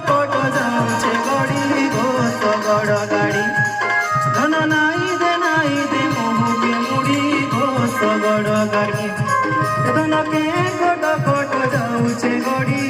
କଟ ଯାଉଛେ ଗଡ଼ି ଗୋ ଶଗଡ଼ ଗାଡ଼ି ଧନ ନାଇଁ ଦେ ମୁହୁକେ ମୁଡ଼ି ଗୋ ଶଗଡ଼ ଗାଡ଼ି ଧନ କେ କଟ ଯାଉଛେ ଗଡ଼ି